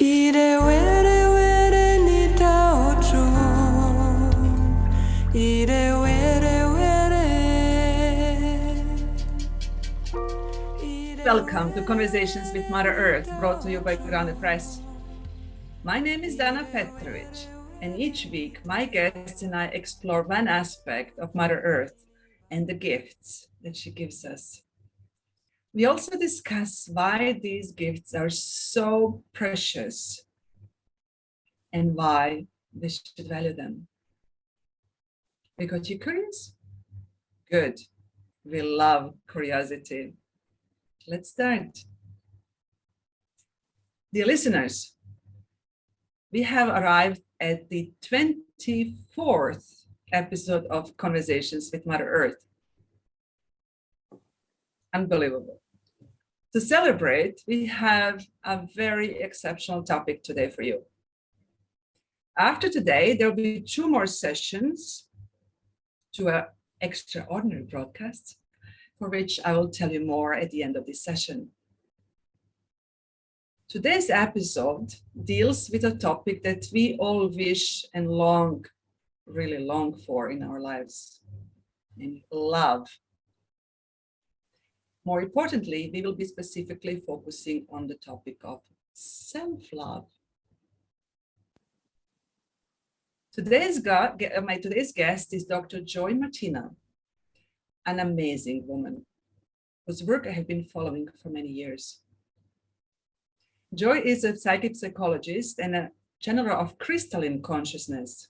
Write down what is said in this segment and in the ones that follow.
Welcome to Conversations with Mother Earth, brought to you by Grounded Press. My name is Dana Petrovic, and each week my guests and I explore one aspect of Mother Earth and the gifts that she gives us. We also discuss why these gifts are so precious and why we should value them. Because you're curious? Good. We love curiosity. Let's start. Dear listeners, we have arrived at the 24th episode of Conversations with Mother Earth. Unbelievable. To celebrate, we have a very exceptional topic today for you. After today, there will be 2 more sessions to an extraordinary broadcast, for which I will tell you more at the end of this session. Today's episode deals with a topic that we all wish and long, really long for in our lives, and love. More importantly, we will be specifically focusing on the topic of self-love. My today's guest is Dr. Joy Martina, an amazing woman whose work I have been following for many years. Joy is a psychic psychologist and a channeler of Crystalline Consciousness.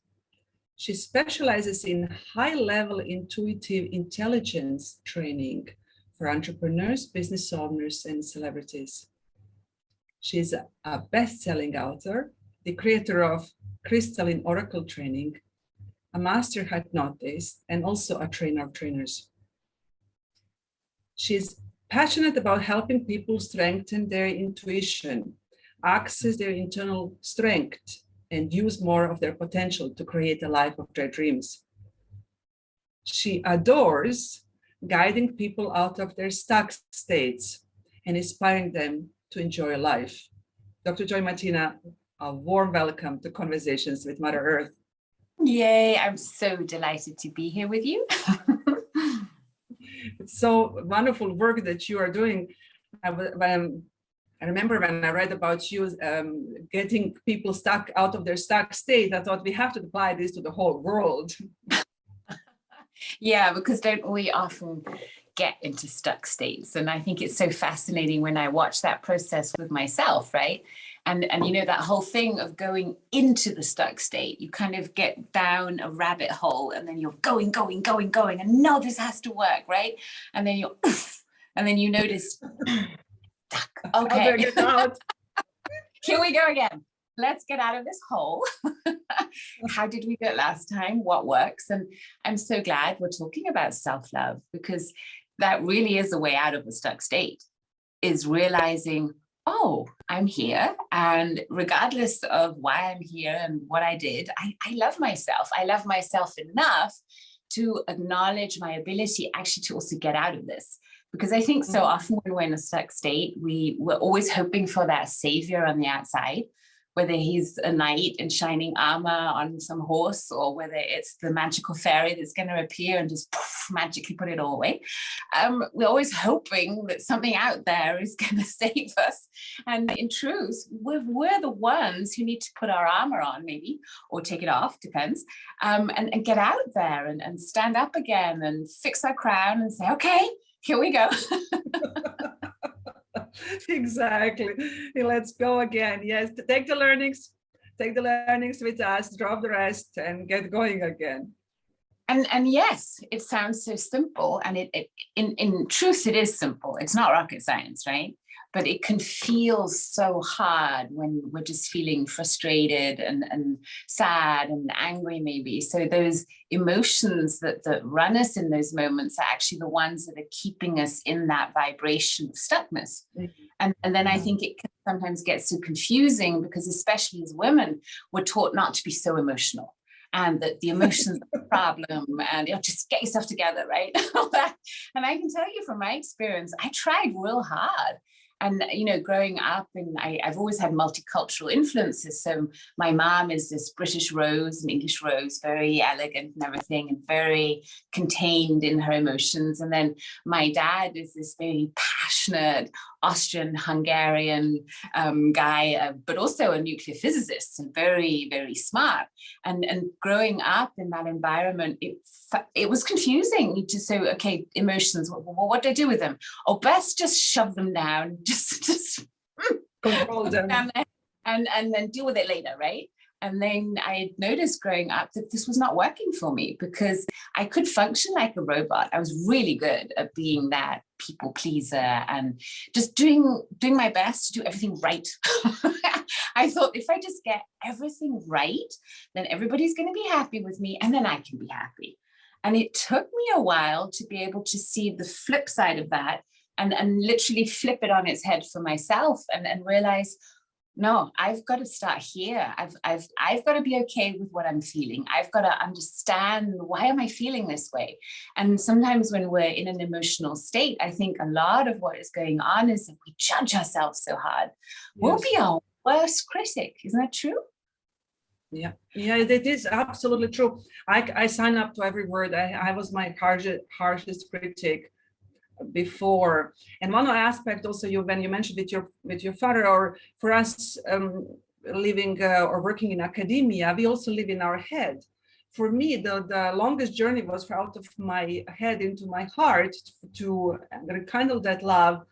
She specializes in high-level intuitive intelligence training for entrepreneurs, business owners, and celebrities. She's a best-selling author, the creator of Crystalline Oracle Training, a Master Hypnotist, and also a trainer of trainers. She's passionate about helping people strengthen their intuition, access their internal strength, and use more of their potential to create a life of their dreams. She adores guiding people out of their stuck states and inspiring them to enjoy life. Dr. Joy Martina, a warm welcome to Conversations with Mother Earth. Yay, I'm so delighted to be here with you. It's so wonderful work that you are doing. I remember when I read about you getting people stuck out of their stuck state, I thought we have to apply this to the whole world. Yeah, because don't we often get into stuck states? And I think it's so fascinating when I watch that process with myself, right? And you know, that whole thing of going into the stuck state, you kind of get down a rabbit hole and then you're going, and no, this has to work, right? And then you're, and then you notice, okay, here we go again. Let's get out of this hole. How did we do it last time? What works? And I'm so glad we're talking about self-love, because that really is a way out of a stuck state, is realizing, oh, I'm here. And regardless of why I'm here and what I did, I love myself. I love myself enough to acknowledge my ability actually to also get out of this. Because I think so often when we're in a stuck state, we're always hoping for that savior on the outside, whether he's a knight in shining armor on some horse, or whether it's the magical fairy that's going to appear and just magically put it all away. We're always hoping that something out there is going to save us. And in truth, we're the ones who need to put our armor on, maybe, or take it off, depends, and get out there and stand up again and fix our crown and say, okay, here we go. Exactly. Let's go again. Yes, take the learnings with us, drop the rest, and get going again. And yes, it sounds so simple, and it in truth it is simple. It's not rocket science, right? But it can feel so hard when we're just feeling frustrated and sad and angry, maybe. So those emotions that run us in those moments are actually the ones that are keeping us in that vibration of stuckness. Mm-hmm. And then I think it can sometimes get so confusing, because especially as women, we're taught not to be so emotional, and that the emotions are the problem, and just get yourself together, right? And I can tell you from my experience, I tried real hard. And, you know, growing up, and I've always had multicultural influences. So my mom is this British Rose, an English Rose, very elegant and everything, and very contained in her emotions. And then my dad is this very passionate Austrian, Hungarian guy, but also a nuclear physicist and very, very smart. And growing up in that environment, it was confusing to say, okay, emotions, what do I do with them? Oh, best just shove them down, just control them, and then deal with it later, right? And then I noticed growing up that this was not working for me, because I could function like a robot. I was really good at being that people pleaser and just doing my best to do everything right. I thought if I just get everything right, then everybody's going to be happy with me, and then I can be happy. And it took me a while to be able to see the flip side of that, and literally flip it on its head for myself, and realize, no, I've got to start here. I've got to be okay with what I'm feeling. I've got to understand, why am I feeling this way? And sometimes when we're in an emotional state, I think a lot of what is going on is that we judge ourselves so hard. Yes. We'll be our worst critic. Isn't that true? Yeah, it is absolutely true. I sign up to every word. I was my harshest critic before. And one aspect also, when you mentioned with your father, or for us living or working in academia, we also live in our head. For me, the longest journey was out of my head into my heart, to rekindle that love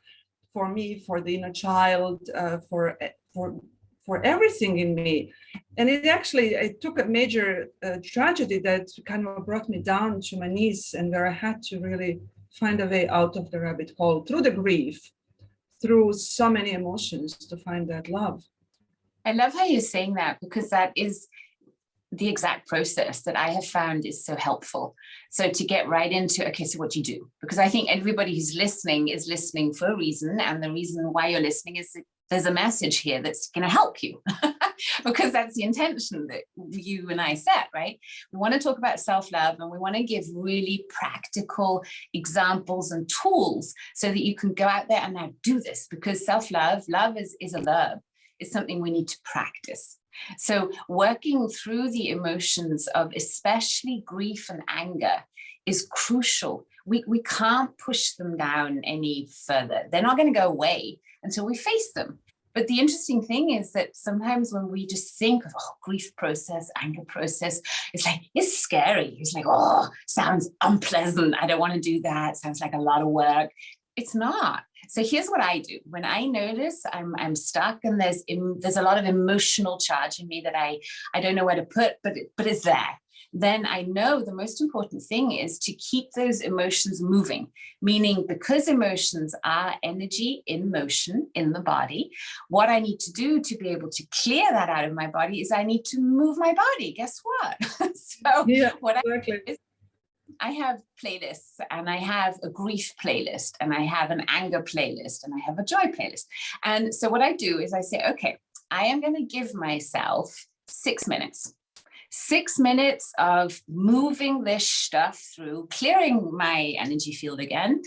for me, for the inner child, for everything in me. And it took a major tragedy that kind of brought me down to my knees, and where I had to really find a way out of the rabbit hole through the grief, through so many emotions, to find that love. I love how you're saying that, because that is the exact process that I have found is so helpful. So to get right into, okay, so what do you do? Because I think everybody who's listening is listening for a reason. And the reason why you're listening is that there's a message here that's going to help you, because that's the intention that you and I set, right? We want to talk about self-love, and we want to give really practical examples and tools so that you can go out there and now do this, because self-love, love is a verb. It's something we need to practice. So working through the emotions of especially grief and anger is crucial. We can't push them down any further. They're not going to go away until we face them. But the interesting thing is that sometimes when we just think of grief process, anger process, it's like, it's scary. It's like, oh, sounds unpleasant. I don't want to do that. Sounds like a lot of work. It's not. So here's what I do. When I notice I'm stuck and there's a lot of emotional charge in me that I don't know where to put, but it's there. Then I know the most important thing is to keep those emotions moving, meaning because emotions are energy in motion in the body, what I need to do to be able to clear that out of my body is I need to move my body. Guess what? So yeah, what exactly. I do is I have playlists, and I have a grief playlist, and I have an anger playlist, and I have a joy playlist. And so what I do is I say, okay, I am going to give myself 6 minutes. 6 minutes of moving this stuff through, clearing my energy field again,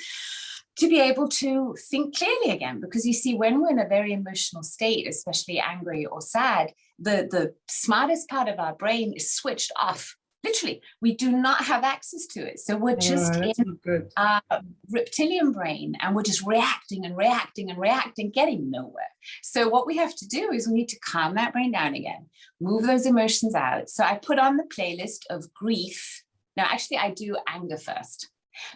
to be able to think clearly again. Because you see, when we're in a very emotional state, especially angry or sad, the smartest part of our brain is switched off. Literally, we do not have access to it. So we're just in our reptilian brain, and we're just reacting and reacting and reacting, getting nowhere. So what we have to do is we need to calm that brain down again, move those emotions out. So I put on the playlist of grief. Now, actually, I do anger first.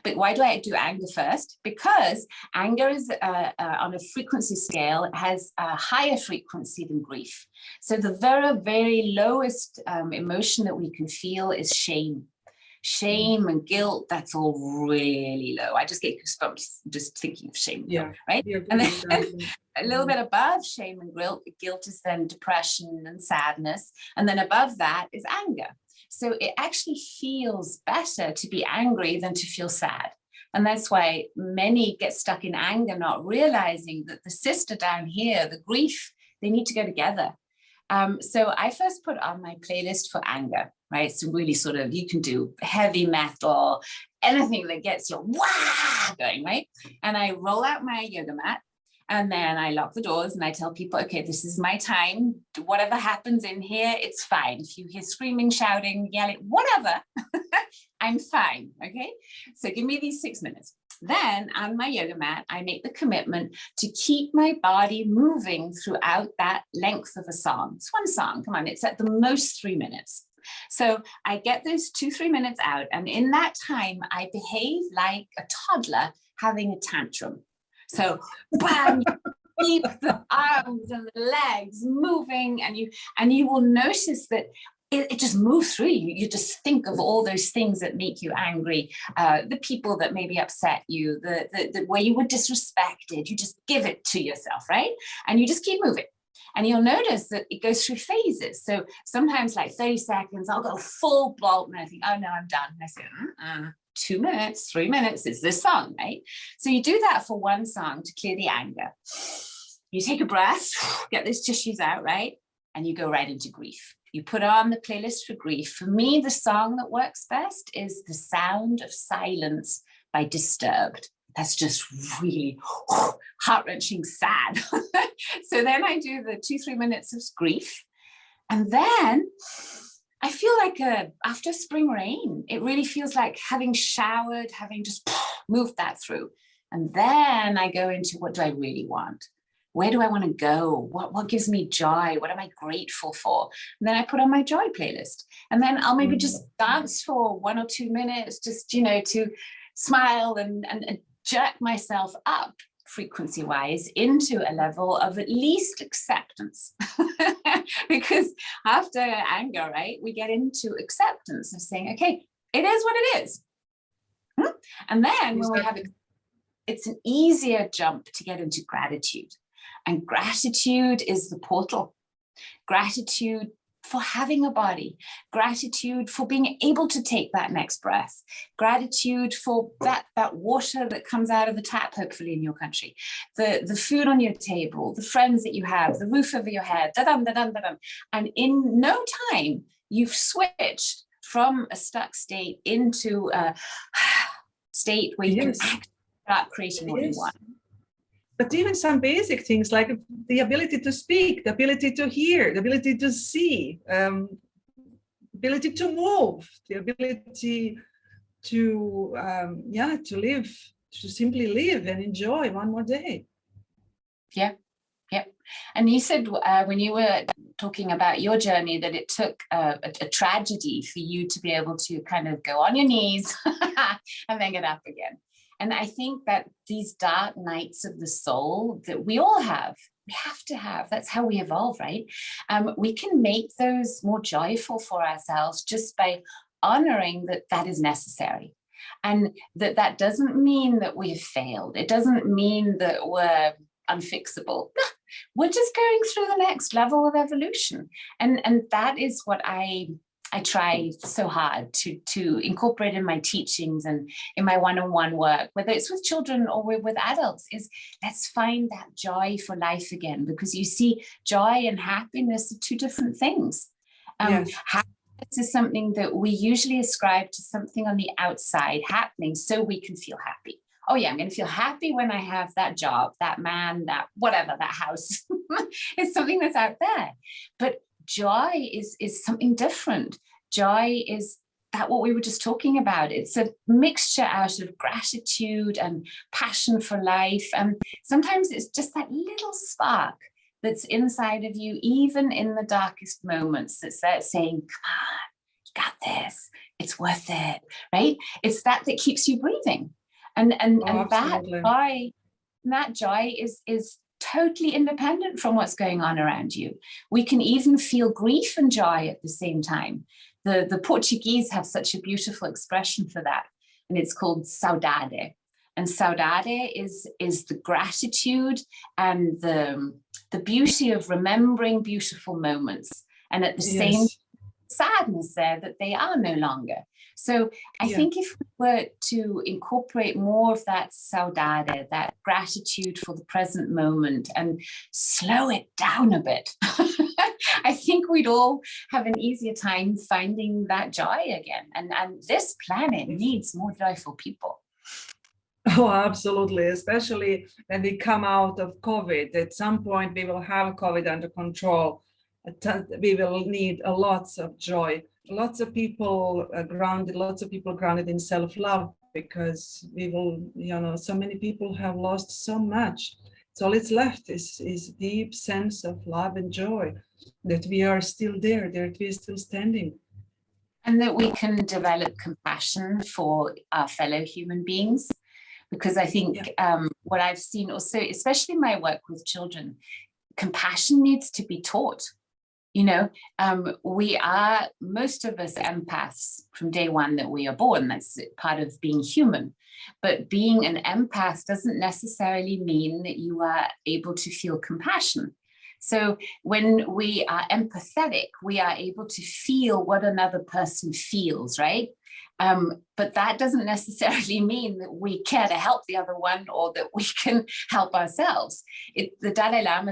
But why do I do anger first? Because anger is on a frequency scale, it has a higher frequency than grief. So the very, very lowest emotion that we can feel is shame. Shame and guilt, that's all really low. I just get goosebumps just thinking of shame, right? And then a little bit above shame and guilt is then depression and sadness. And then above that is anger. So it actually feels better to be angry than to feel sad. And that's why many get stuck in anger, not realizing that the sister down here, the grief, they need to go together. So I first put on my playlist for anger, right? So really sort of, you can do heavy metal, anything that gets your wah going, right? And I roll out my yoga mat, And then I lock the doors and I tell people, okay, this is my time. Whatever happens in here, it's fine. If you hear screaming, shouting, yelling, whatever, I'm fine. Okay. So give me these 6 minutes. Then on my yoga mat, I make the commitment to keep my body moving throughout that length of a song. It's one song. Come on. It's at the most 3 minutes. So I get those 2-3 minutes out. And in that time, I behave like a toddler having a tantrum. So bam, you keep the arms and the legs moving, and you will notice that it just moves through you. You just think of all those things that make you angry, the people that maybe upset you, the way you were disrespected. You just give it to yourself, right? And you just keep moving. And you'll notice that it goes through phases. So sometimes like 30 seconds, I'll go full bolt and I think, oh no, I'm done. And I say, 2 minutes, 3 minutes, it's this song, right? So you do that for one song to clear the anger. You take a breath, get those tissues out, right? And you go right into grief. You put on the playlist for grief. For me, the song that works best is The Sound of Silence by Disturbed. That's just really heart-wrenching sad. So then I do the 2-3 minutes of grief. And then I feel like after spring rain, it really feels like having showered, having just moved that through. And then I go into, what do I really want? Where do I want to go? What gives me joy? What am I grateful for? And then I put on my joy playlist. And then I'll maybe just dance for 1 or 2 minutes, just, to smile and jerk myself up frequency-wise into a level of at least acceptance. Because after anger, right, we get into acceptance of saying, okay, it is what it is. And then when we have, it's an easier jump to get into gratitude. And gratitude is the portal. Gratitude for having a body, gratitude for being able to take that next breath, gratitude for that water that comes out of the tap, hopefully in your country, the food on your table, the friends that you have, the roof over your head, da-dum, da-dum, da-dum. And in no time, you've switched from a stuck state into a state where you can start creating what you want. But even some basic things like the ability to speak, the ability to hear, the ability to see, ability to move, the ability to live, to simply live and enjoy one more day. Yeah. And you said when you were talking about your journey that it took a tragedy for you to be able to kind of go on your knees and then get up again. And I think that these dark nights of the soul that we all have, we have to have, that's how we evolve, right? We can make those more joyful for ourselves just by honoring that is necessary. And that doesn't mean that we've failed. It doesn't mean that we're unfixable. We're just going through the next level of evolution. And that is what I try so hard to incorporate in my teachings and in my one-on-one work, whether it's with children or with adults, is let's find that joy for life again, because you see, joy and happiness are two different things. Happiness is something that we usually ascribe to something on the outside happening so we can feel happy. Oh yeah, I'm going to feel happy when I have that job, that man, that whatever, that house. It's something that's out there. But joy is something different. Joy is that what we were just talking about. It's a mixture out of gratitude and passion for life. And sometimes it's just that little spark that's inside of you, even in the darkest moments, that's there saying, come on, you got this. It's worth it, right? It's that keeps you breathing. And that joy is totally independent from what's going on around you. We can even feel grief and joy at the same time. The Portuguese have such a beautiful expression for that, and it's called saudade. And saudade is the gratitude and the beauty of remembering beautiful moments, and at the same sadness there that they are no longer. So I think if we were to incorporate more of that saudade, that gratitude for the present moment, and slow it down a bit, I think we'd all have an easier time finding that joy again. And this planet needs more joyful people. Oh, absolutely. Especially when we come out of COVID. At some point, we will have COVID under control. We will need a lots of joy. Lots of people grounded. Lots of people grounded in self-love, because we will, so many people have lost so much. So all it's left is deep sense of love and joy, that we are still there, that we are still standing. And that we can develop compassion for our fellow human beings. Because I think what I've seen also, especially in my work with children, compassion needs to be taught. We are, most of us, empaths from day one that we are born. That's part of being human. But being an empath doesn't necessarily mean that you are able to feel compassion. So when we are empathetic, we are able to feel what another person feels, right? But that doesn't necessarily mean that we care to help the other one, or that we can help ourselves. The Dalai Lama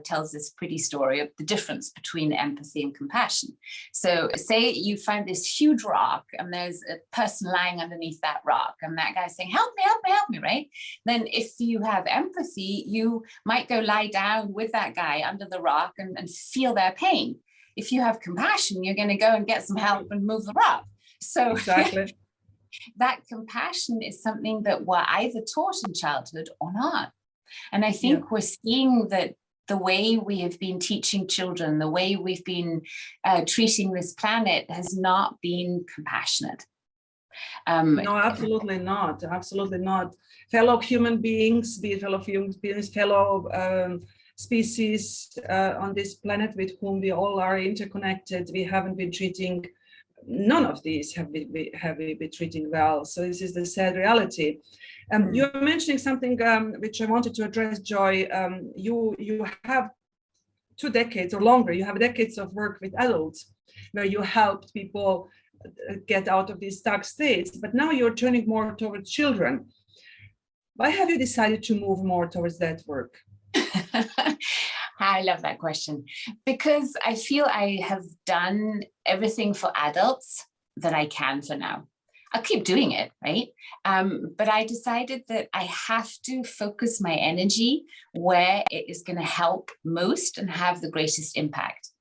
tells this pretty story of the difference between empathy and compassion. So say you find this huge rock, and there's a person lying underneath that rock, and that guy's saying, help me, help me, help me, right? Then if you have empathy, you might go lie down with that guy under the rock and feel their pain. If you have compassion, you're going to go and get some help and move the rock. So exactly. That compassion is something that we're either taught in childhood or not. And I think we're seeing that the way we have been teaching children, the way we've been treating this planet, has not been compassionate. No, absolutely not. Absolutely not. Fellow human beings, be it fellow human beings, fellow species on this planet with whom we all are interconnected, we haven't been treating. None of these have we been treating well. So this is the sad reality. You're mentioning something which I wanted to address, Joy. You have 2 decades or longer. You have decades of work with adults, where you helped people get out of these stuck states. But now you're turning more towards children. Why have you decided to move more towards that work? I love that question, because I feel I have done everything for adults that I can for now. I'll keep doing it, right? But I decided that I have to focus my energy where it is going to help most and have the greatest impact.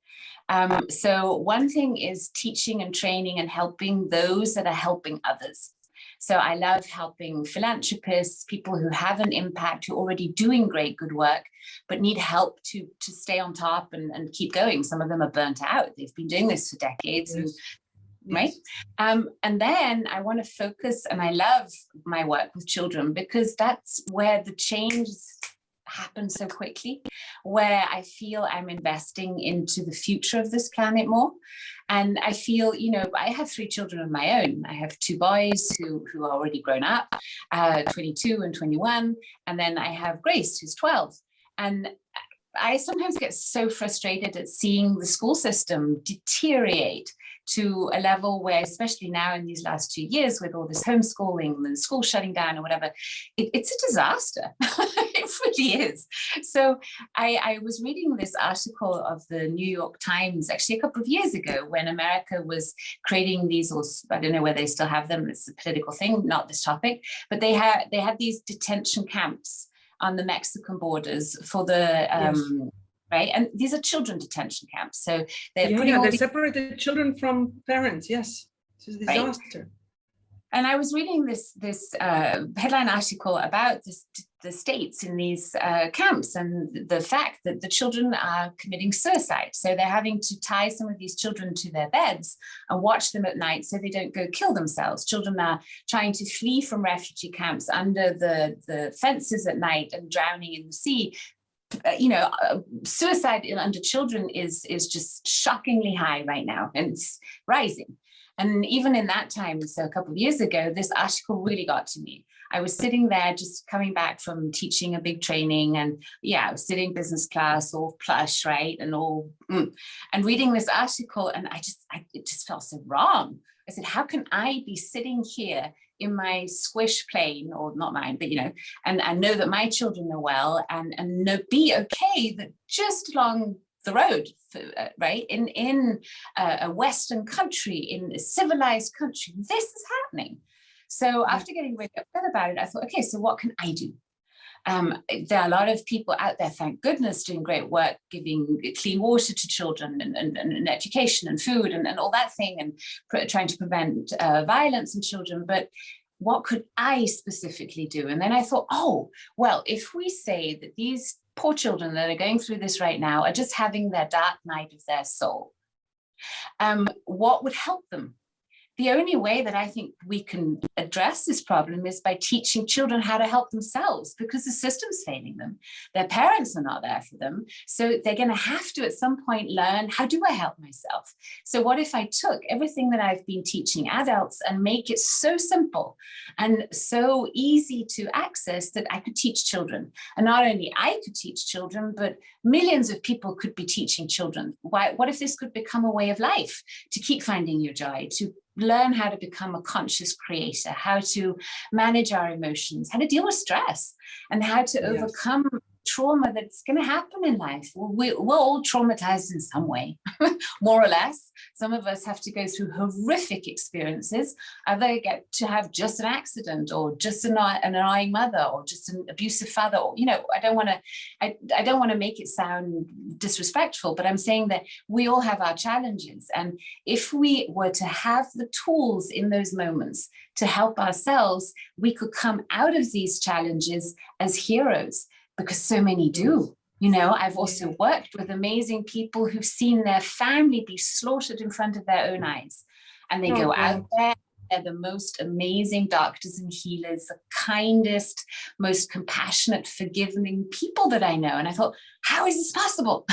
So one thing is teaching and training and helping those that are helping others. So I love helping philanthropists, people who have an impact, who are already doing great good work, but need help to stay on top and keep going. Some of them are burnt out. They've been doing this for decades. Yes. Right? And then I want to focus, and I love my work with children, because that's where the change happens so quickly, where I feel I'm investing into the future of this planet more. And I feel, I have 3 children of my own. I have 2 boys who are already grown up, 22 and 21. And then I have Grace, who's 12. And I sometimes get so frustrated at seeing the school system deteriorate to a level where, especially now in these last 2 years, with all this homeschooling and school shutting down or whatever, it's a disaster. It really is. So I was reading this article of the New York Times actually a couple of years ago, when America was creating these, or I don't know whether they still have them, it's a political thing, not this topic, but they had these detention camps on the Mexican borders for the right, and these are children detention camps. So they separated children from parents. Yes, this is a disaster. Right? And I was reading this headline article about the states in these camps, and the fact that the children are committing suicide. So they're having to tie some of these children to their beds and watch them at night so they don't go kill themselves. Children are trying to flee from refugee camps under the fences at night and drowning in the sea. Suicide under children is just shockingly high right now, and it's rising. And even in that time, so a couple of years ago, this article really got to me. I was sitting there just coming back from teaching a big training, and I was sitting business class, all plush, right, and all, and reading this article, and it just felt so wrong. I said, how can I be sitting here in my squish plane, or not mine, but and know that my children are well, and be okay that just along the road, right, in a Western country, in a civilized country, this is happening. So after getting really upset about it, I thought, okay, so what can I do? There are a lot of people out there, thank goodness, doing great work, giving clean water to children and education and food and all that thing, and trying to prevent violence in children. But what could I specifically do? And then I thought, oh, well, if we say that these poor children that are going through this right now are just having their dark night of their soul, what would help them? The only way that I think we can address this problem is by teaching children how to help themselves, because the system's failing them. Their parents are not there for them. So they're going to have to at some point learn, how do I help myself? So what if I took everything that I've been teaching adults and make it so simple and so easy to access that I could teach children? And not only I could teach children, but millions of people could be teaching children. What if this could become a way of life, to keep finding your joy, to learn how to become a conscious creator, how to manage our emotions, how to deal with stress, and how to overcome trauma that's going to happen in life. We're all traumatized in some way, more or less. Some of us have to go through horrific experiences. Either get to have just an accident, or just an annoying mother, or just an abusive father. Or, I don't want to make it sound disrespectful, but I'm saying that we all have our challenges. And if we were to have the tools in those moments to help ourselves, we could come out of these challenges as heroes. Because so many do. I've also worked with amazing people who've seen their family be slaughtered in front of their own eyes. And they go out there, they're the most amazing doctors and healers, the kindest, most compassionate, forgiving people that I know. And I thought, how is this possible?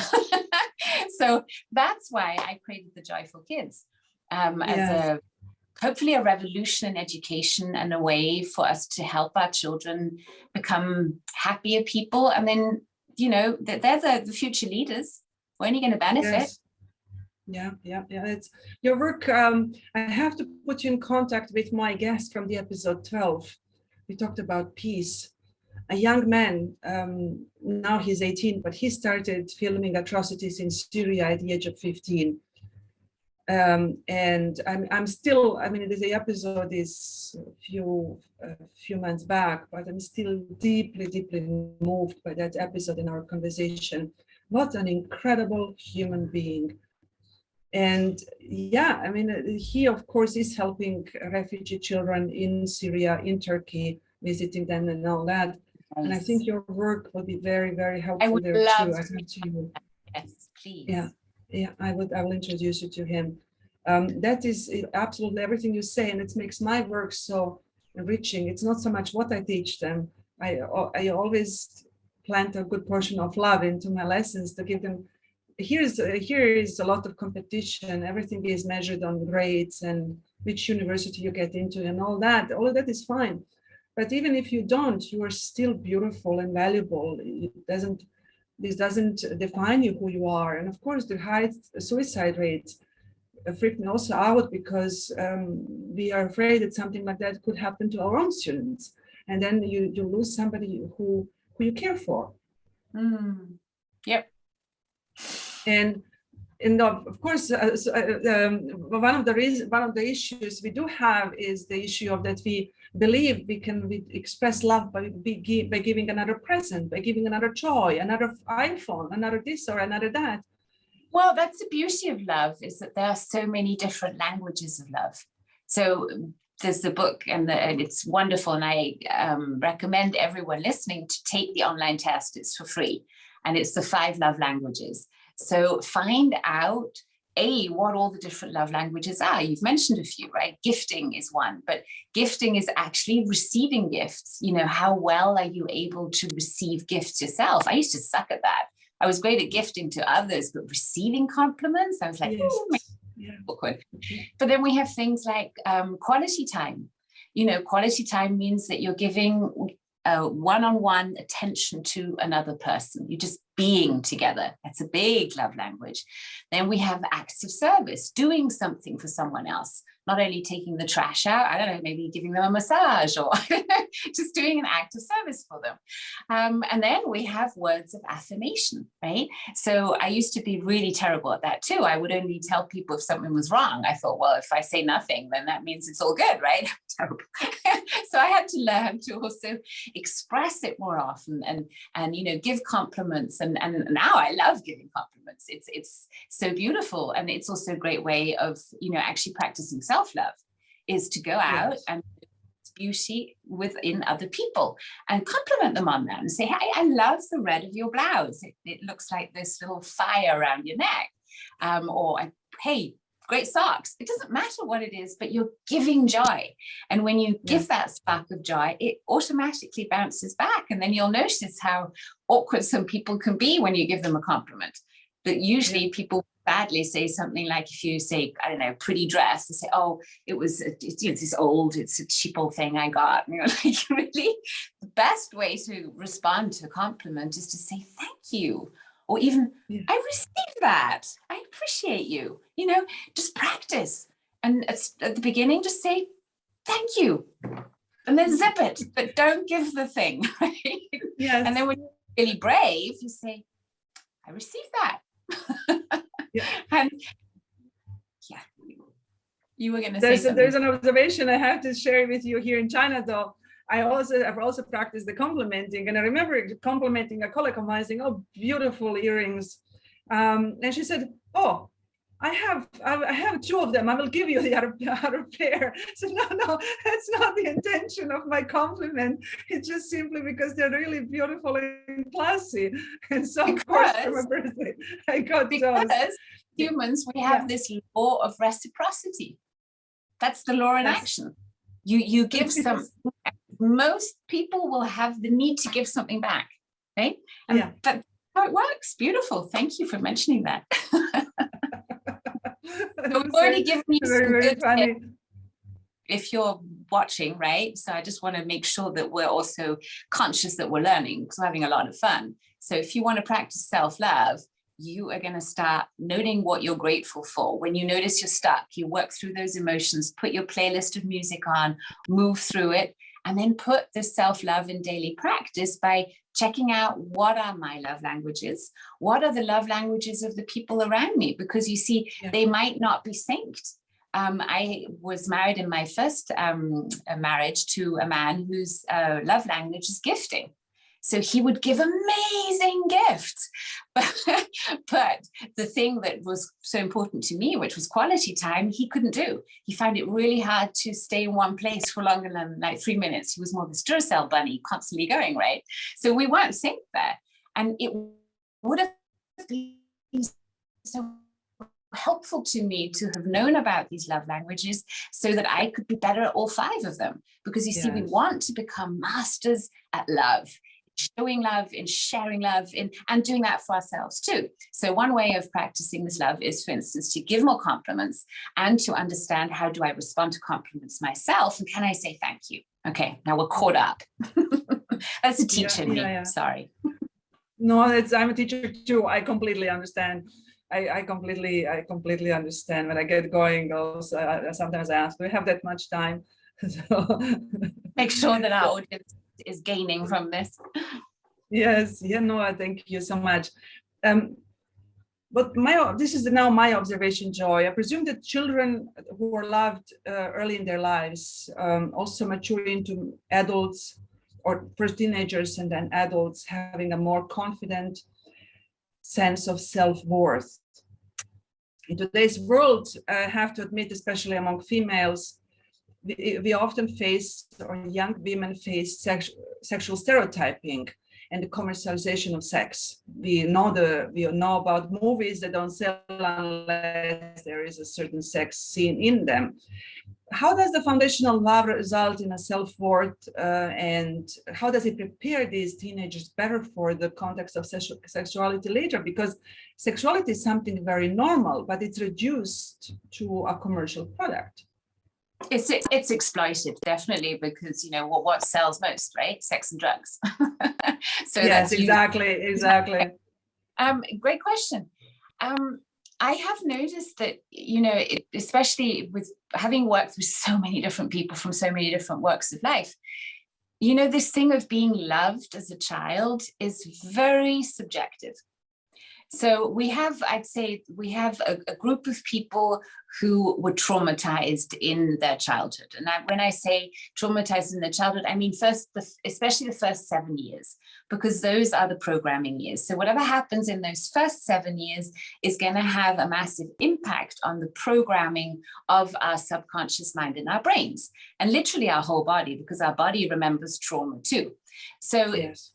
So that's why I created the Joyful Kids as hopefully a revolution in education, and a way for us to help our children become happier people. And then, they're the future leaders. We're only going to benefit. Yes. Yeah. It's your work. I have to put you in contact with my guest from the episode 12. We talked about peace. A young man, now he's 18, but he started filming atrocities in Syria at the age of 15. And I'm still, the episode is a few months back, but I'm still deeply moved by that episode in our conversation. What an incredible human being. And he of course is helping refugee children in Syria, in Turkey, visiting them and all that. Nice. And I think your work will be very, very helpful there too. Yes, please. Yeah, I will introduce you to him. That is absolutely everything you say, and it makes my work so enriching. It's not so much what I teach them. I always plant a good portion of love into my lessons to give them. Here is a lot of competition. Everything is measured on grades and which university you get into and all that. All of that is fine, but even if you don't, you are still beautiful and valuable. This doesn't define you who you are. And of course, the high suicide rates freak me also out, because we are afraid that something like that could happen to our own students, and then you lose somebody who you care for. Yep. And of course, one of the issues we do have is the issue of that we believe we express love by giving another present, by giving another toy, another iPhone, another this or another that. Well, that's the beauty of love, is that there are so many different languages of love. So there's the book, and it's wonderful. And I recommend everyone listening to take the online test. It's for free. And it's the 5 love languages. So find out, what all the different love languages are. You've mentioned a few, right? Gifting is one, but gifting is actually receiving gifts. How well are you able to receive gifts yourself? I used to suck at that. I was great at gifting to others, but receiving compliments, I was like, awkward. But then we have things like quality time. Quality time means that you're giving one-on-one attention to another person. You just being together. That's a big love language. Then we have acts of service, doing something for someone else, not only taking the trash out, I don't know, maybe giving them a massage or just doing an act of service for them. And then we have words of affirmation, right? So I used to be really terrible at that too. I would only tell people if something was wrong. I thought, well, if I say nothing, then that means it's all good, right? Terrible. So I had to learn to also express it more often and you know, give compliments. And now I love giving compliments. It's so beautiful. And it's also a great way of, you know, actually practicing self-love, is to go out and beauty within other people and compliment them on that and say, hey, I love the red of your blouse. It looks like this little fire around your neck. Or hey, great socks. It doesn't matter what it is, but you're giving joy. And when you give that spark of joy, it automatically bounces back. And then you'll notice how awkward some people can be when you give them a compliment. But usually people badly say something like, if you say, I don't know, pretty dress, they say, oh, it's this old, it's a cheap old thing I got. And you're like, really? The best way to respond to a compliment is to say, thank you. Or even, I received that. I appreciate you. You know, just practice. And at the beginning, just say, thank you. And then zip it, but don't give the thing. Right? Yes. And then when you're really brave, you say, I received that. And you were going to say something. There's an observation I have to share with you here in China, though. I've also practiced the complimenting, and I remember complimenting a colleague of mine saying, "Oh, beautiful earrings," and she said, "Oh, I have two of them. I will give you the other pair." So no, that's not the intention of my compliment. It's just simply because they're really beautiful and classy. And so, of course, for my birthday, I got those. Because humans, we have this law of reciprocity. That's the law in action. You give something. Most people will have the need to give something back, right? And that's how it works. Beautiful. Thank you for mentioning that. We've already given you some good tips if you're watching, right? So I just want to make sure that we're also conscious that we're learning, because we're having a lot of fun. So if you want to practice self-love, you are going to start noting what you're grateful for. When you notice you're stuck, you work through those emotions, put your playlist of music on, move through it, and then put this self-love in daily practice by checking out, what are my love languages? What are the love languages of the people around me? Because you see, they might not be synced. I was married in my first marriage to a man whose love language is gifting. So he would give amazing gifts. But the thing that was so important to me, which was quality time, he couldn't do. He found it really hard to stay in one place for longer than like 3 minutes. He was more of a Duracell bunny, constantly going, right? So we weren't synced there. And it would have been so helpful to me to have known about these love languages so that I could be better at all 5 of them. Because you see, we want to become masters at love, showing love, in sharing love, and doing that for ourselves too. So one way of practicing this love is, for instance, to give more compliments and to understand, how do I respond to compliments myself, and can I say thank you? Okay, now we're caught up. That's a teacher in me. Sorry. No, I'm a teacher too. I completely understand. I completely understand. When I get going, also, sometimes I ask, do we have that much time? So, make sure that our audience is gaining from this. Yes, no, thank you so much. But this is now my observation, Joy. I presume that children who are loved early in their lives also mature into adults, or first teenagers and then adults, having a more confident sense of self-worth. In today's world, I have to admit, especially among females, we often face, or young women face, sexual stereotyping and the commercialization of sex. We know about movies that don't sell unless there is a certain sex scene in them. How does the foundational love result in a self-worth, and how does it prepare these teenagers better for the context of sexuality later? Because sexuality is something very normal, but it's reduced to a commercial product. It's exploited, definitely, because what sells most, right? Sex and drugs. So yes, exactly. Great question. I have noticed that, you know, especially with having worked with so many different people from so many different walks of life, you know, this thing of being loved as a child is very subjective. So we have, I'd say, we have a group of people who were traumatized in their childhood. And when I say traumatized in their childhood, I mean especially the first 7 years, because those are the programming years. So whatever happens in those first 7 years is going to have a massive impact on the programming of our subconscious mind and our brains, and literally our whole body, because our body remembers trauma too. So yes.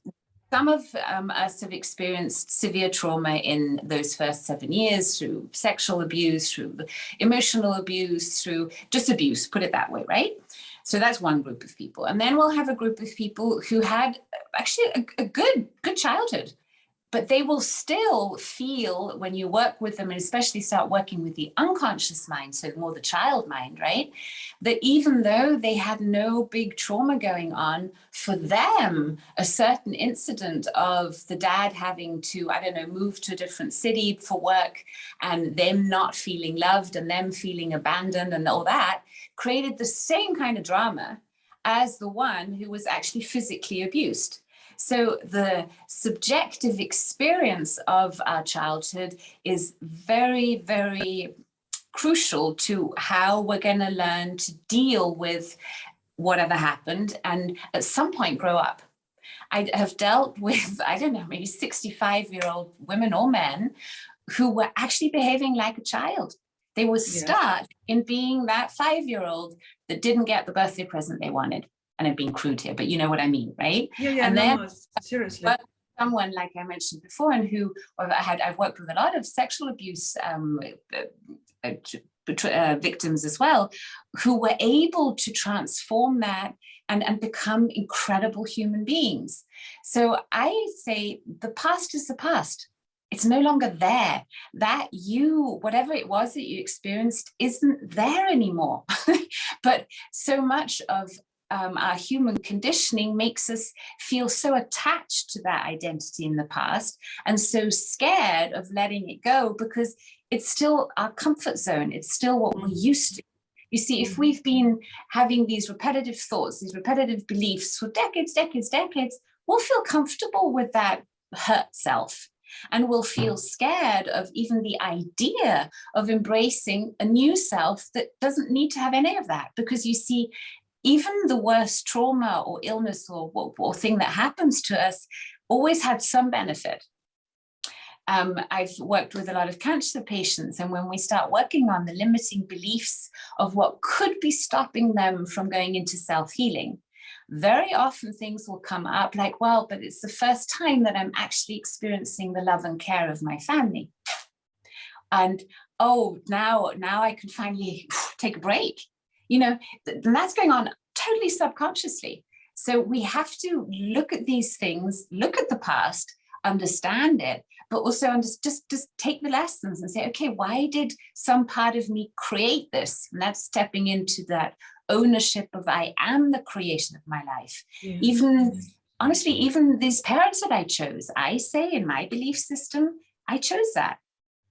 Some of us have experienced severe trauma in those first 7 years through sexual abuse, through emotional abuse, through just abuse, put it that way, right? So that's one group of people. And then we'll have a group of people who had actually a good childhood, but they will still feel, when you work with them, and especially start working with the unconscious mind, so more the child mind, right? That even though they had no big trauma going on, for them, a certain incident of the dad having to, I don't know, move to a different city for work, and them not feeling loved and them feeling abandoned and all that, created the same kind of drama as the one who was actually physically abused. So the subjective experience of our childhood is very, very crucial to how we're going to learn to deal with whatever happened and at some point grow up. I have dealt with, I don't know, maybe 65-year-old women or men who were actually behaving like a child. They were stuck in being that 5-year-old that didn't get the birthday present they wanted. And I'm being crude here, but you know what I mean, right? Yeah, and then seriously. Someone like I mentioned before, and who I've worked with a lot of sexual abuse victims as well, who were able to transform that and become incredible human beings. So I say the past is the past. It's no longer there. That you, whatever it was that you experienced, isn't there anymore. But so much of our human conditioning makes us feel so attached to that identity in the past and so scared of letting it go because it's still our comfort zone. It's still what we're used to. You see, if we've been having these repetitive thoughts, these repetitive beliefs for decades, we'll feel comfortable with that hurt self. And we'll feel scared of even the idea of embracing a new self that doesn't need to have any of that. Because you see, even the worst trauma or illness or thing that happens to us always had some benefit. I've worked with a lot of cancer patients, and when we start working on the limiting beliefs of what could be stopping them from going into self-healing, very often things will come up like, well, but it's the first time that I'm actually experiencing the love and care of my family. And, oh, now I can finally take a break. You know, that's going on totally subconsciously. So we have to look at these things, look at the past, understand it, but also just take the lessons and say, okay, why did some part of me create this? And that's stepping into that ownership of I am the creator of my life. Honestly, even these parents that I chose, I say in my belief system, I chose that.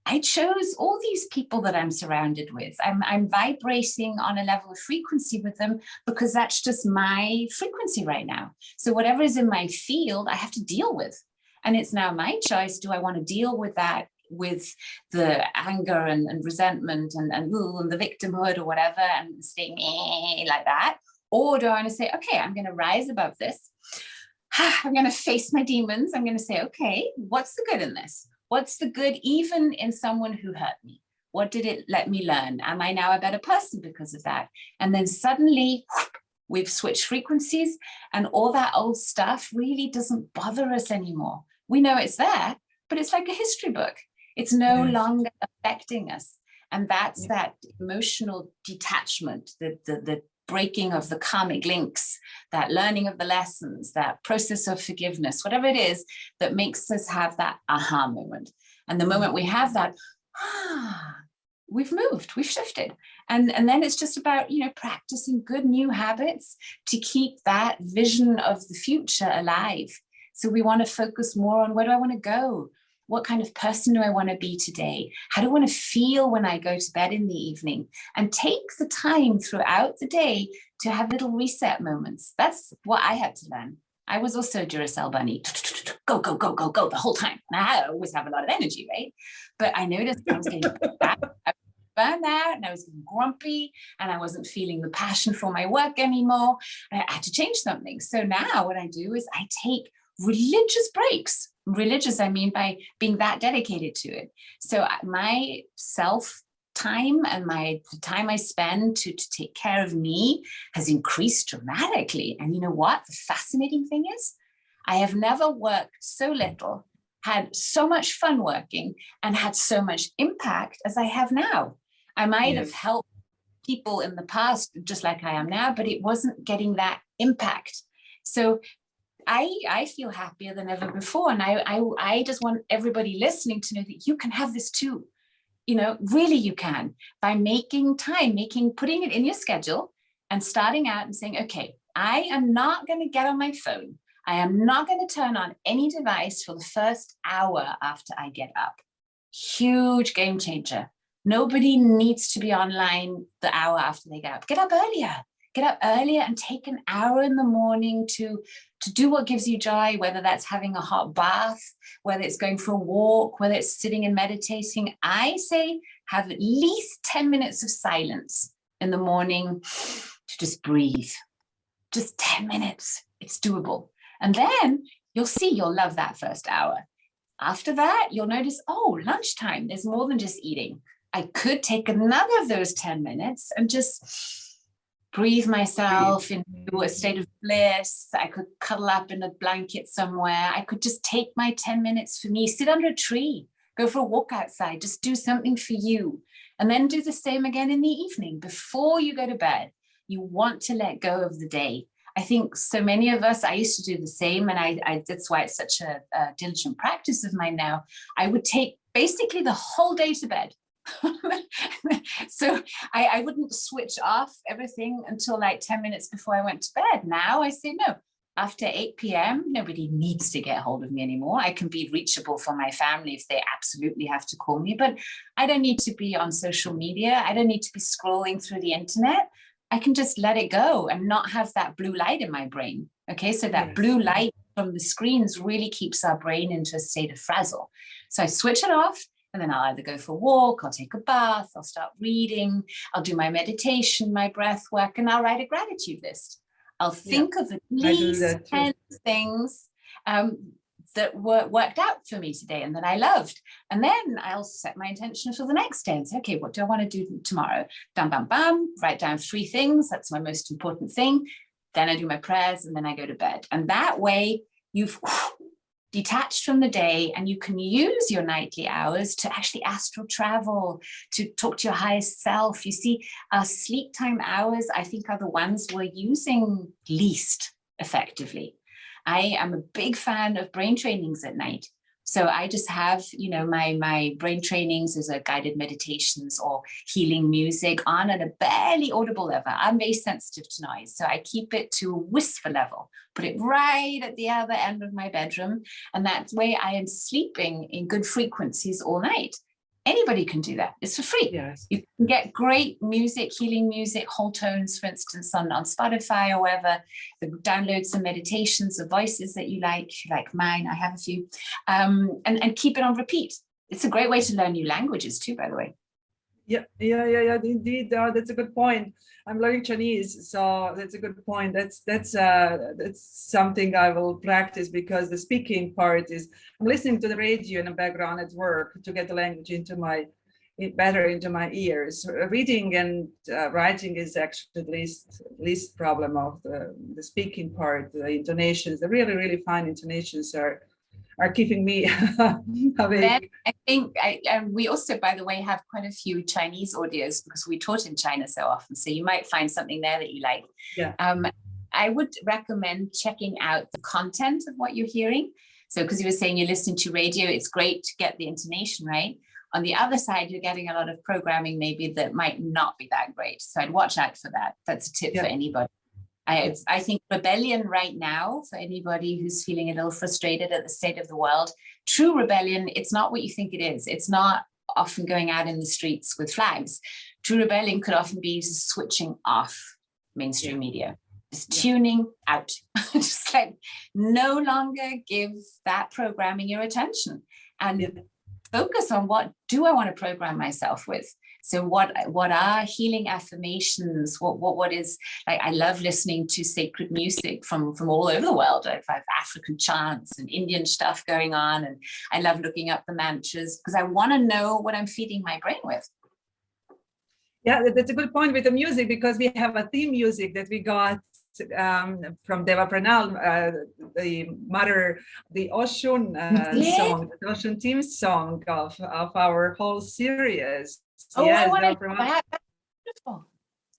I chose all these people that I'm surrounded with. I'm vibrating on a level of frequency with them because that's just my frequency right now. So whatever is in my field, I have to deal with. And it's now my choice. Do I want to deal with that, with the anger and resentment and the victimhood or whatever, and staying like that? Or do I want to say, okay, I'm going to rise above this. I'm going to face my demons. I'm going to say, okay, what's the good in this? What's the good even in someone who hurt me? What did it let me learn? Am I now a better person because of that? And then suddenly we've switched frequencies and all that old stuff really doesn't bother us anymore. We know it's there, but it's like a history book. It's no longer affecting us. And that's that emotional detachment, the breaking of the karmic links, that learning of the lessons, that process of forgiveness, whatever it is that makes us have that aha moment. And the moment we have that, we've moved, we've shifted. And then it's just about, practicing good new habits to keep that vision of the future alive. So we want to focus more on where do I want to go? What kind of person do I want to be today? How do I want to feel when I go to bed in the evening? And take the time throughout the day to have little reset moments. That's what I had to learn. I was also a Duracell bunny. Go, go, go, go, go the whole time. And I always have a lot of energy, right? But I noticed I was getting burned out and I was getting grumpy and I wasn't feeling the passion for my work anymore. And I had to change something. So now what I do is I take religious breaks. Religious, I mean by being that dedicated to it. So my self time and the time I spend to take care of me has increased dramatically. And you know what? The fascinating thing is, I have never worked so little, had so much fun working, and had so much impact as I have now. I might have helped people in the past just like I am now, but it wasn't getting that impact. So I feel happier than ever before. And I just want everybody listening to know that you can have this too. You know, really you can, by making time, putting it in your schedule and starting out and saying, okay, I am not going to get on my phone. I am not going to turn on any device for the first hour after I get up. Huge game changer. Nobody needs to be online the hour after they get up. Get up earlier. Get up earlier and take an hour in the morning to do what gives you joy, whether that's having a hot bath, whether it's going for a walk, whether it's sitting and meditating. I say have at least 10 minutes of silence in the morning to just breathe. Just 10 minutes. It's doable. And then you'll see you'll love that first hour. After that, you'll notice, oh, lunchtime, there's more than just eating. I could take another of those 10 minutes and just breathe myself into a state of bliss. I could cuddle up in a blanket somewhere. I could just take my 10 minutes for me, sit under a tree, go for a walk outside, just do something for you. And then do the same again in the evening. Before you go to bed, you want to let go of the day. I think so many of us, I used to do the same, and that's why it's such a diligent practice of mine now. I would take basically the whole day to bed. So I wouldn't switch off everything until like 10 minutes before I went to bed. Now I say no. After 8 p.m., nobody needs to get hold of me anymore. I can be reachable for my family if they absolutely have to call me, but I don't need to be on social media. I don't need to be scrolling through the internet. I can just let it go and not have that blue light in my brain. Okay, so that blue light from the screens really keeps our brain into a state of frazzle. So I switch it off. And then I'll either go for a walk, I'll take a bath, I'll start reading, I'll do my meditation, my breath work, and I'll write a gratitude list. I'll think of at least 10 things that worked out for me today and that I loved. And then I'll set my intention for the next day and say, okay, what do I want to do tomorrow? Bam, bam, bam, write down 3 things. That's my most important thing. Then I do my prayers and then I go to bed. And that way you've detached from the day, and you can use your nightly hours to actually astral travel, to talk to your highest self. You see, our sleep time hours, I think, are the ones we're using least effectively. I am a big fan of brain trainings at night. So I just have, you know, my brain trainings as a guided meditations or healing music on at a barely audible level. I'm very sensitive to noise, so I keep it to a whisper level, put it right at the other end of my bedroom. And that way I am sleeping in good frequencies all night. Anybody can do that. It's for free. Yes. You can get great music, healing music, whole tones, for instance, on Spotify or wherever. Download some meditations of voices that you like mine. I have a few, and keep it on repeat. It's a great way to learn new languages too, by the way. Yeah, indeed. That's a good point. I'm learning Chinese, so that's a good point. That's something I will practice, because the speaking part is, I'm listening to the radio in the background at work to get the language better into my ears. Reading and writing is actually the least problem of the speaking part. The intonations, the really, really fine intonations are keeping me awake. Then I think we also, by the way, have quite a few Chinese audios because we taught in China so often. So you might find something there that you like. Yeah. I would recommend checking out the content of what you're hearing. So because you were saying you're listening to radio, it's great to get the intonation right. On the other side, you're getting a lot of programming maybe that might not be that great. So I'd watch out for that. That's a tip for anybody. I think rebellion right now, for anybody who's feeling a little frustrated at the state of the world, true rebellion, it's not what you think it is. It's not often going out in the streets with flags. True rebellion could often be just switching off mainstream media, just tuning out, just like no longer give that programming your attention and focus on what do I want to program myself with. So what are healing affirmations? What is, like, I love listening to sacred music from all over the world. I have African chants and Indian stuff going on, and I love looking up the mantras because I want to know what I'm feeding my brain with. Yeah, that's a good point with the music, because we have a theme music that we got from Deva Pranal, the Oshun song, the Oshun theme song of our whole series. Oh, yes, I want to hear that. That's beautiful.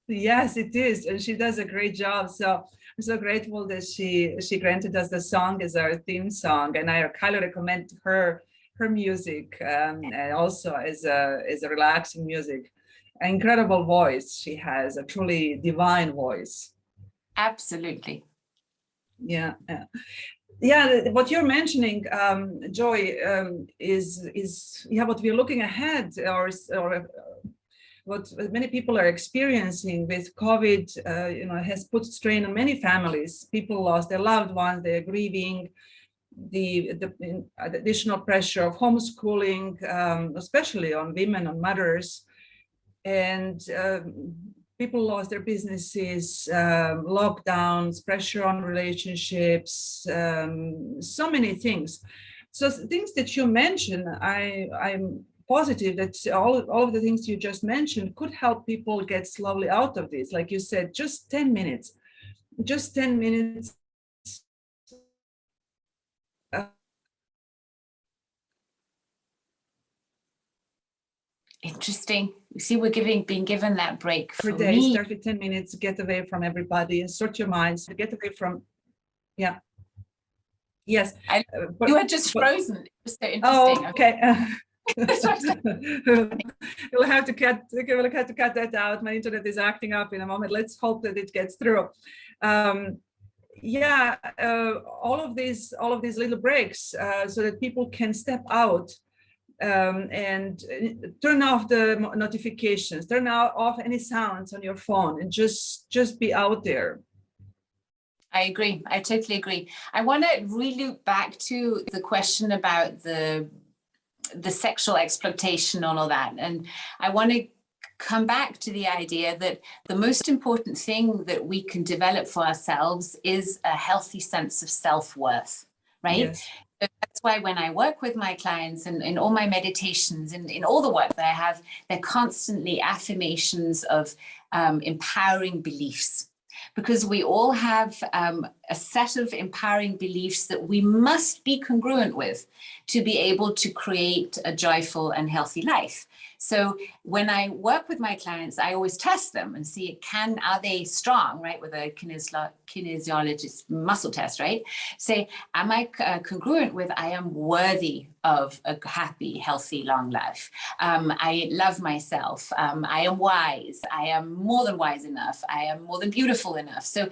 Yes, it is, and she does a great job. So I'm so grateful that she granted us the song as our theme song, and I highly recommend her music, and also as a relaxing music. An incredible voice she has, a truly divine voice. Absolutely. Yeah. What you're mentioning, Joy, is what we're looking ahead, or what many people are experiencing with COVID. Has put strain on many families. People lost their loved ones, they're grieving. The additional pressure of homeschooling, especially on women, on mothers, and people lost their businesses, lockdowns, pressure on relationships, so many things. So things that you mentioned, I'm positive that all of the things you just mentioned could help people get slowly out of this. Like you said, just 10 minutes. Interesting. You see, we're being given that break. Per day, start with 10 minutes, get away from everybody and sort your minds, get away from, Yes. You are just frozen. It was so interesting. Oh, okay. We'll have to cut that out. My internet is acting up in a moment. Let's hope that it gets through. All of these little breaks, so that people can step out and turn off the notifications, turn off any sounds on your phone, and just be out there. I agree. I totally agree. I want to re-loop back to the question about the sexual exploitation and all that. And I want to come back to the idea that the most important thing that we can develop for ourselves is a healthy sense of self-worth, right? Yes. So that's why when I work with my clients and in all my meditations and in all the work that I have, they're constantly affirmations of empowering beliefs. Because we all have a set of empowering beliefs that we must be congruent with to be able to create a joyful and healthy life. So when I work with my clients, I always test them and see, are they strong, right? With a kinesiologist muscle test, right? Say, am I congruent with, I am worthy of a happy, healthy, long life. I love myself. I am wise. I am more than wise enough. I am more than beautiful enough. So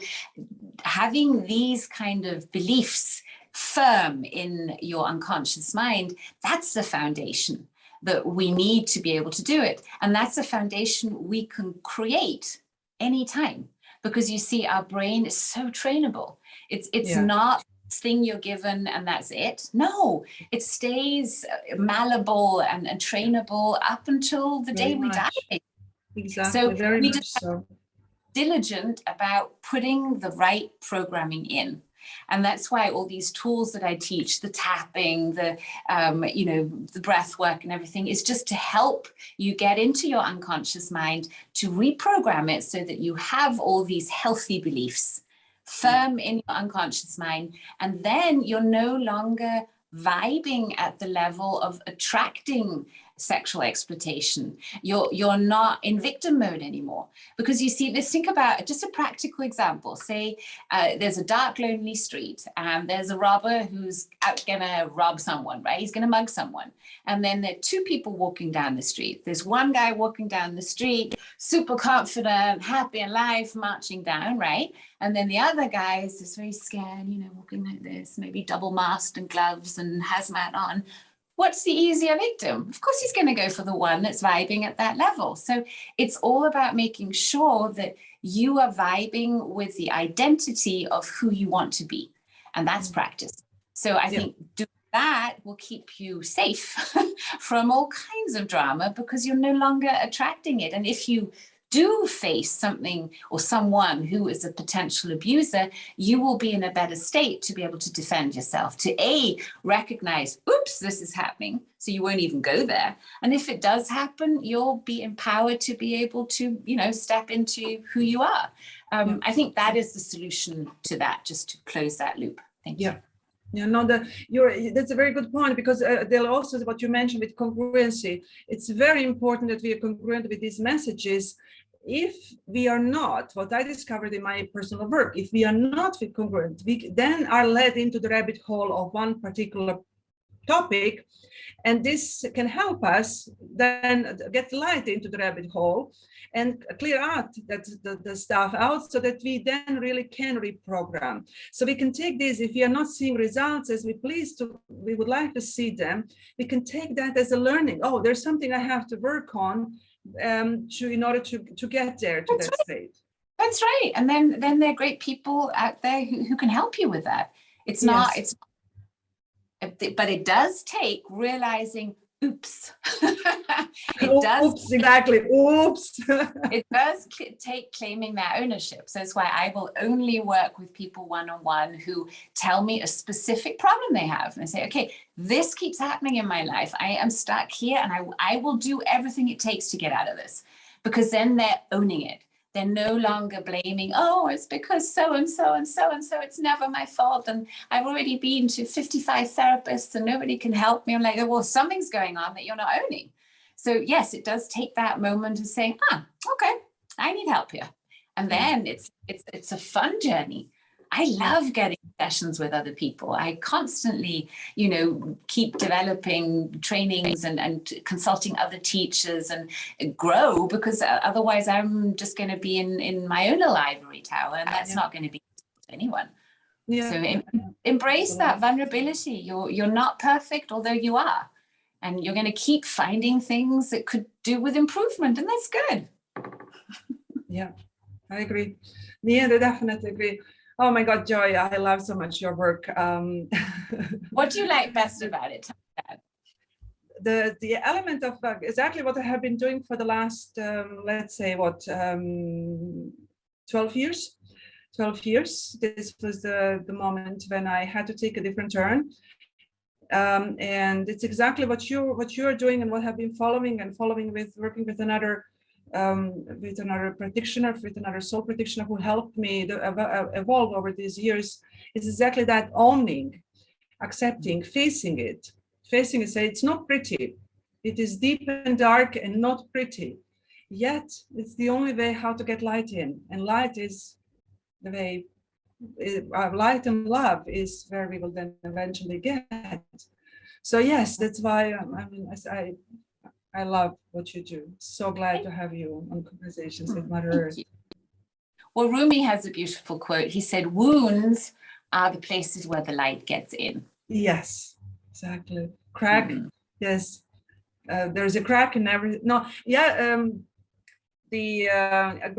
having these kind of beliefs firm in your unconscious mind, that's the foundation that we need to be able to do it. And that's a foundation we can create anytime, because you see, our brain is so trainable. It's not this thing you're given and that's it. No, it stays malleable and trainable up until the day we die. Exactly. So very we much just so. Diligent about putting the right programming in. And that's why all these tools that I teach, the tapping, the breath work and everything, is just to help you get into your unconscious mind, to reprogram it so that you have all these healthy beliefs firm in your unconscious mind. And then you're no longer vibing at the level of attracting sexual exploitation. You're not in victim mode anymore. Because you see, let's think about just a practical example. Say there's a dark, lonely street, and there's a robber who's out gonna rob someone, right? He's gonna mug someone. And then there are two people walking down the street. There's one guy walking down the street, super confident, happy and alive, marching down, right? And then the other guy is just very scared, you know, walking like this, maybe double masked and gloves and hazmat on. What's the easier victim? Of course, he's going to go for the one that's vibing at that level. So it's all about making sure that you are vibing with the identity of who you want to be. And that's practice. So I think doing that will keep you safe from all kinds of drama, because you're no longer attracting it. And if you do face something or someone who is a potential abuser, you will be in a better state to be able to defend yourself, to recognize, oops, this is happening, so you won't even go there. And if it does happen, you'll be empowered to be able to, you know, step into who you are. I think that is the solution to that, just to close that loop. Thank you. Yeah, no, that's a very good point, because they'll also, what you mentioned with congruency, it's very important that we are congruent with these messages. If we are not, what I discovered in my personal work, if we are not congruent, we then are led into the rabbit hole of one particular topic, and this can help us then get light into the rabbit hole and clear out the stuff out, so that we then really can reprogram. So we can take this, if we are not seeing results as we would like to see them, we can take that as a learning. Oh, there's something I have to work on in order to get there to that state. That's right. And then there are great people out there who can help you with that. It's not, but it does take realizing, oops. Oops, exactly. Oops. It does take claiming that ownership. So that's why I will only work with people one-on-one who tell me a specific problem they have. And I say, okay, this keeps happening in my life. I am stuck here, and I will do everything it takes to get out of this. Because then they're owning it. They're no longer blaming, oh, it's because so-and-so and so-and-so, it's never my fault. And I've already been to 55 therapists and nobody can help me. I'm like, well, something's going on that you're not owning. So yes, it does take that moment of saying, okay, I need help here. And then it's a fun journey. I love getting sessions with other people. I constantly, you know, keep developing trainings and consulting other teachers and grow, because otherwise I'm just going to be in my own little ivory tower, and that's not going to be to anyone. So embrace that vulnerability. You're not perfect, although you are. And you're going to keep finding things that could do with improvement, and that's good. Yeah, I agree. Yeah, I definitely agree. Oh my God, Joy, I love so much your work. What do you like best about it? The element of exactly what I have been doing for the last, let's say, 12 years. 12 years. This was the moment when I had to take a different turn. And it's exactly what you're doing, and what I've been following with working with another practitioner, with another soul practitioner who helped me evolve over these years, is exactly that: owning, accepting, facing it, say it's not pretty, it is deep and dark and not pretty, yet it's the only way how to get light in, and light is the way, light and love is where we will then eventually get. So yes, that's why I love what you do. So glad to have you on Conversations with Mother Earth. Well, Rumi has a beautiful quote. He said, wounds are the places where the light gets in. Yes, exactly. Crack. Yes. There's a crack in every, the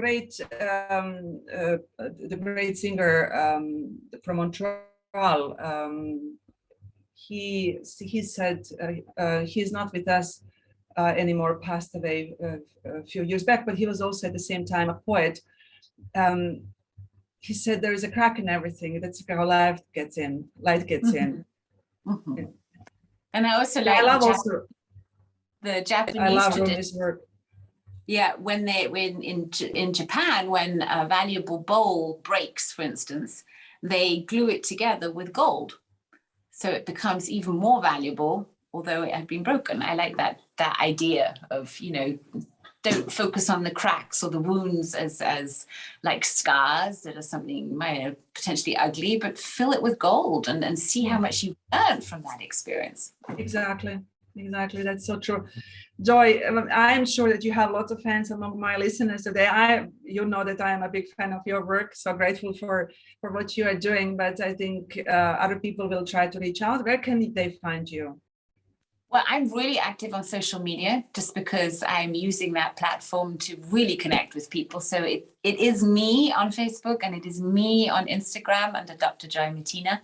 great singer from Montreal, he said he's not with us anymore, passed away a few years back, but he was also at the same time a poet. He said there is a crack in everything. That's how light gets in. Mm-hmm. Yeah. And I also like the Japanese. I love Rumi's work. Yeah, when in Japan, when a valuable bowl breaks, for instance, they glue it together with gold, so it becomes even more valuable although it had been broken. I like that idea of, you know, don't focus on the cracks or the wounds as like scars that are something potentially ugly, but fill it with gold and see how much you learn from that experience. Exactly. That's so true. Joy, I'm sure that you have lots of fans among my listeners today. You know that I am a big fan of your work, so grateful for what you are doing, but I think other people will try to reach out. Where can they find you? Well, I'm really active on social media just because I'm using that platform to really connect with people. So it is me on Facebook and it is me on Instagram under Dr. Joy Martina.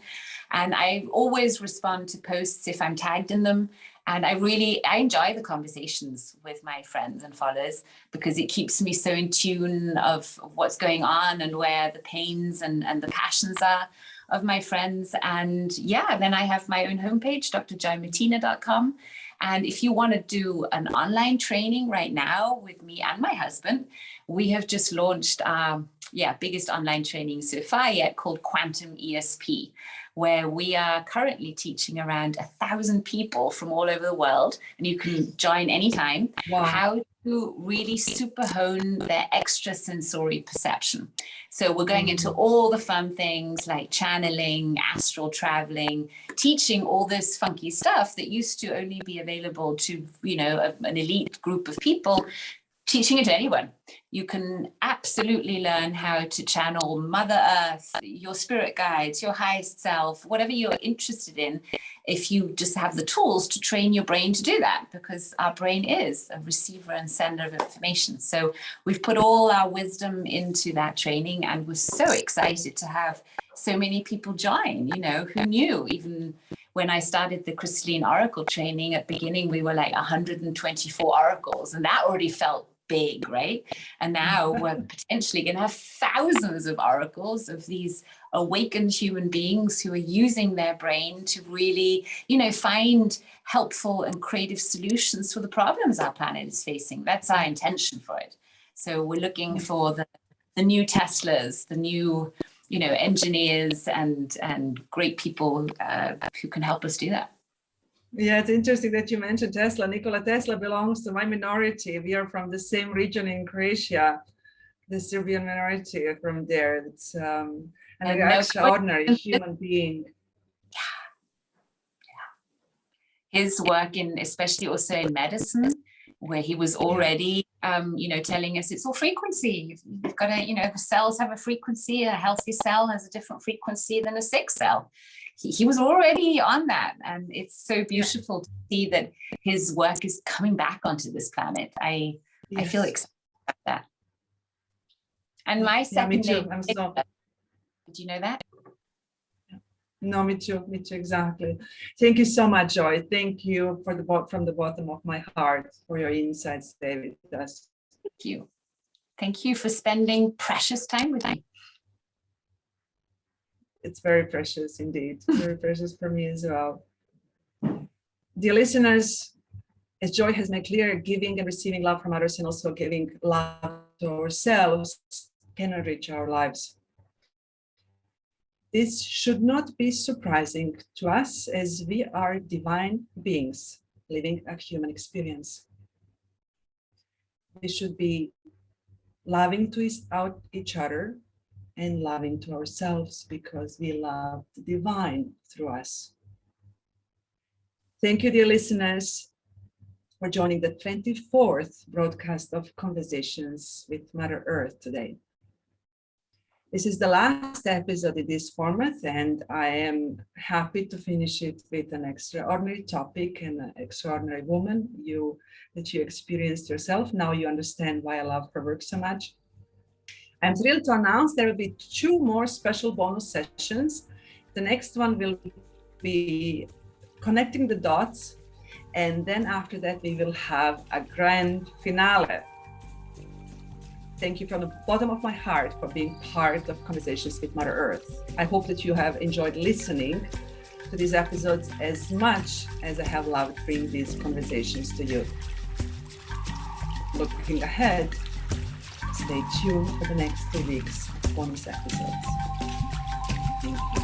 And I always respond to posts if I'm tagged in them. And I enjoy the conversations with my friends and followers because it keeps me so in tune of what's going on and where the pains and the passions are of my friends. And then I have my own homepage, drjoymartina.com. And if you want to do an online training right now with me and my husband, we have just launched our biggest online training so far yet, called Quantum ESP, where we are currently teaching around 1,000 people from all over the world, and you can join anytime. Wow. How to really super hone their extrasensory perception. So we're going into all the fun things like channeling, astral traveling, teaching all this funky stuff that used to only be available to, you know, an elite group of people, teaching it to anyone. You can absolutely learn how to channel Mother Earth, your spirit guides, your highest self, whatever you're interested in, if you just have the tools to train your brain to do that, because our brain is a receiver and sender of information. So we've put all our wisdom into that training, and we're so excited to have so many people join. You know, who knew? Even when I started the Crystalline Oracle training at the beginning, we were like 124 oracles, and that already felt big, right? And now we're potentially going to have thousands of oracles of these awakened human beings who are using their brain to really, you know, find helpful and creative solutions for the problems our planet is facing. That's our intention for it. So we're looking for the new Teslas, the new, you know, engineers and great people who can help us do that. Yeah, it's interesting that you mentioned Tesla. Nikola Tesla belongs to my minority. We are from the same region in Croatia, the Serbian minority from there. It's an extraordinary human being. His work especially also in medicine, where he was already, you know, telling us it's all frequency. You've got to, you know, the cells have a frequency. A healthy cell has a different frequency than a sick cell. He was already on that, and it's so beautiful to see that his work is coming back onto this planet. I feel excited about that. And my second name, did you know that? No, me too, exactly. Thank you so much, Joy. Thank you from the bottom of my heart for your insights, David. Thank you. Thank you for spending precious time with me. It's very precious indeed, very precious for me as well. Dear listeners, as Joy has made clear, giving and receiving love from others and also giving love to ourselves can enrich our lives. This should not be surprising to us, as we are divine beings living a human experience. We should be loving to each other and loving to ourselves, because we love the divine through us. Thank you, dear listeners, for joining the 24th broadcast of Conversations with Mother Earth today. This is the last episode in this format, and I am happy to finish it with an extraordinary topic and an extraordinary woman that you experienced yourself. Now you understand why I love her work so much. I'm thrilled to announce there will be 2 more special bonus sessions. The next one will be connecting the dots, and then after that we will have a grand finale. Thank you from the bottom of my heart for being part of Conversations with Mother Earth. I hope that you have enjoyed listening to these episodes as much as I have loved bringing these conversations to you. Looking ahead, stay tuned for the next 2 weeks bonus episodes. Thank you.